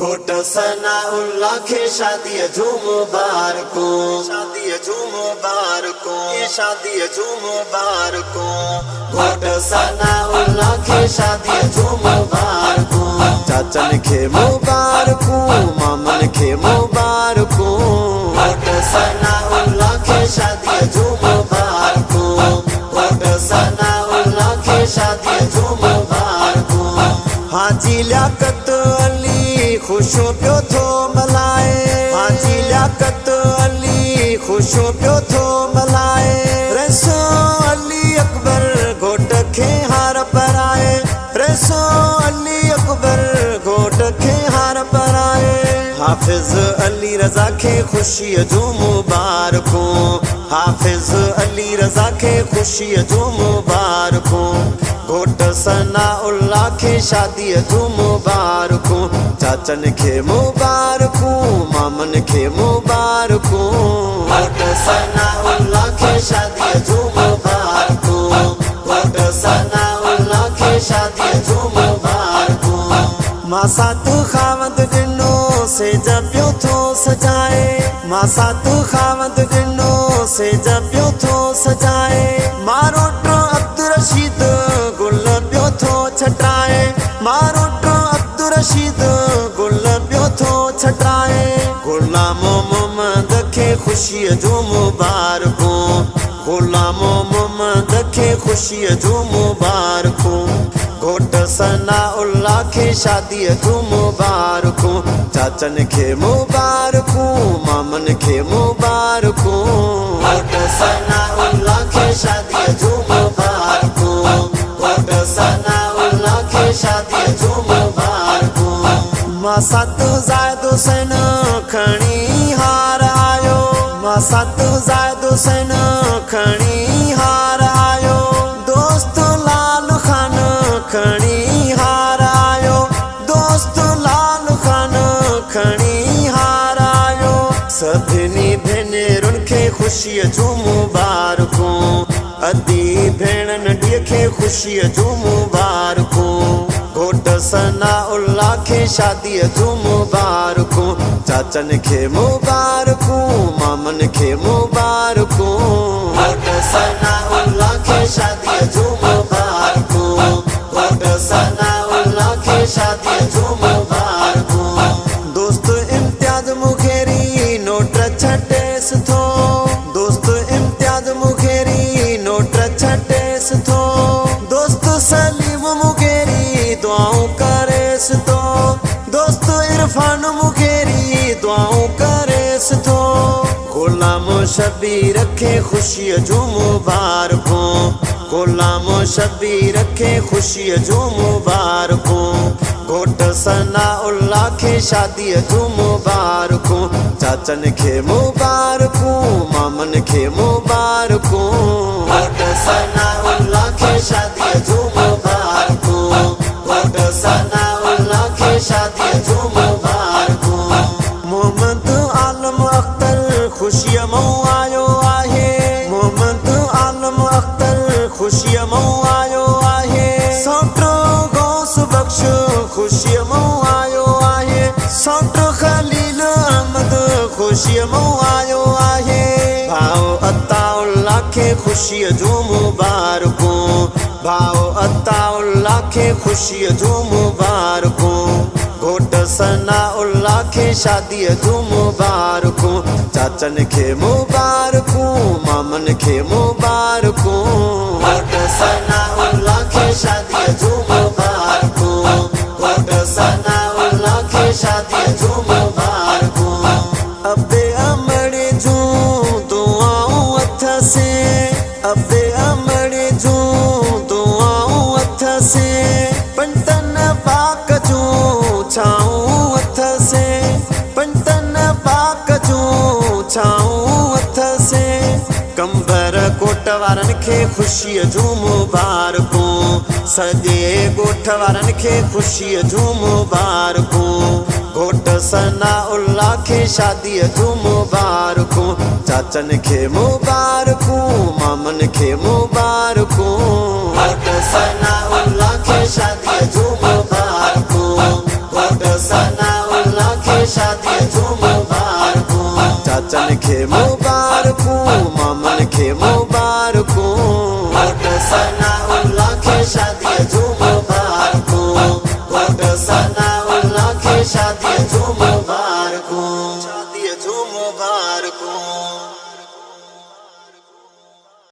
घोट सनाउल्लाह खे शादी झूम मुबारको, शादी झूम मुबारको, शादी झूम मुबारको। घोट सनाउल्लाह खे शादी झूम मुबारको, चाचन खे मुबारको, मामन खे मुबारको। घोट सनाउल्लाह खे शादी झूम मुबारको, घोट सनाउल्लाह खे शादी झूम मुबारको। हाजी लियाकत अली खुशो पियो थो मल्हाए, हाजी लियाकत अली खुशो पियो थो मल्हाए। रसो अली अकबर घोट खे हार पराए, रसो अली अकबर घोट खे हार पराए। हाफिज अली रज़ा खे खुशीअ जूं मुबारकूं, हाफिज अली रज़ा खे खुशीअ जूं मुबारकूं। घोट सनाउल्लाह खे शादीअ जूं मुबारकूं, चाचन खे मुबारकूं, मामन खे मुबारकूं। घोट सनाउल्लाह खे शादीअ जूं मुबारकूं, घोट सनाउल्लाह खे शादीअ जूं मुबारकूं। मां सात खावंद ॾिनो सेज पियो थो सजाए, मां सात खावंद ॾिनो सेज पियो थो सजाए। मारोट अब्दुल रशीद गुल पियो थो छटाए, मारोट अब्दुल रशीद गुल पियो थो छटाए। गुलामो मोहम्मद खे खुशीअ जूं मुबारकूं, गुलामो मोहम्मद खे खुशीअ जूं मुबारकूं। घोट सनाउल्लाह खे शादीअ जूं मुबारकूं, चाचन खे मुबारकूं, मामन खे मुबारकूं। घोट सनाउल्लाह खे शादीअ जूं मुबारकूं, घोट सनाउल्लाह खे शादीअ जूं मुबारकूं। मां सात ज़ाइद हुसैन खणी हार आयो, मां सात ज़ाइद हुसैन खणी हार आयो। दोस्त लाल खान खणी हार आयो, दोस्त लाल खान खणी हार आयो। सभिनी भेनरुनि खे खुशीअ जूं मुबारकूं, अदी भेण नंढीअ खे खुशीअ जूं मुबारकूं। घोट सनाउल्लाह खे शादीअ जूं मुबारकूं, चाचन खे मुबारकूं, मामन खे मुबारकूं। घोट सनाउल्लाह खे शादीअ जूं मुबारकूं, घोट सनाउल्लाह खे शादीअ जूं मुबारकूं। दोस्त इम्तियाज मुखेरी नोट छटेस थो, दोस्त इम्तियाज मुखेरी नोट छटेस थो। दोस्त सलीम मुखेरी दुआऊं करेस थो, दोस्त इरफान मुखेरी दुआऊं करेस थो। गुलाम शबीर खे खुशीअ जूं मुबारकूं, गुलाम शबीर खे खुशीअ जूं मुबारकूं। घोट सनाउल्लाह खे शादीअ जूं मुबारकूं, चाचन खे मुबारकूं, मामन खे मुबारकूं। घोट सनाउल्लाह खे शादीअ जूं मुबारकूं, घोट सनाउल्लाह खे शादीअ जूं मुबारकूं। मोहम्मद आलम अख्तर खुशीअ मां आयो आहे, मोहम्मद आलम अख्तर खुशीअ मां आयो आहे। सौटो गौस बख्श खुशीअ मां आयो आहे, सौटो खलील अहमद खुशीअ मां आयो आहे। भाउ अताउल्लाह खे खुशीअ जूं मुबारकूं, भाउ अताउल्लाह खे खुशीअ जूं मुबारकूं। घोट सनाउल्लाह खे शादीअ जूं मुबारकूं, चाचन खे मुबारकूं, मामन खे मुबारकूं। घोट सनाउल्लाह खे शादीअ जूं मुबारकूं, घोट सनाउल्लाह खे शादीअ जूं मुबारकूं। अबे अमड़े जूं दुआऊं अथसे, अबे अमड़े जूं दुआऊं अथसे। पंतन पाक जूं छाऊं अथसे, पंतन पाक जूं छाऊं अथसे। कंबर कोट वारनि खे खुशीअ जूं मुबारकूं, सॼे ॻोठ वारनि खे खुशीअ जूं मुबारकूं। घोट सनाउल्लाह खे शादीअ जूं मुबारकूं, चाचन खे मुबारकूं, मामन खे मुबारकूं। घोट सनाउल्लाह खे शादीअ जूं मुबारकूं, घोट सनाउल्लाह शादी झूम बारको चाचन खे मुबारकू मामन खे मुबारकू घोट सनाउल्लाह खे शादी झूम बारको घोट सनाउल्लाह खे शादी झूम बारको।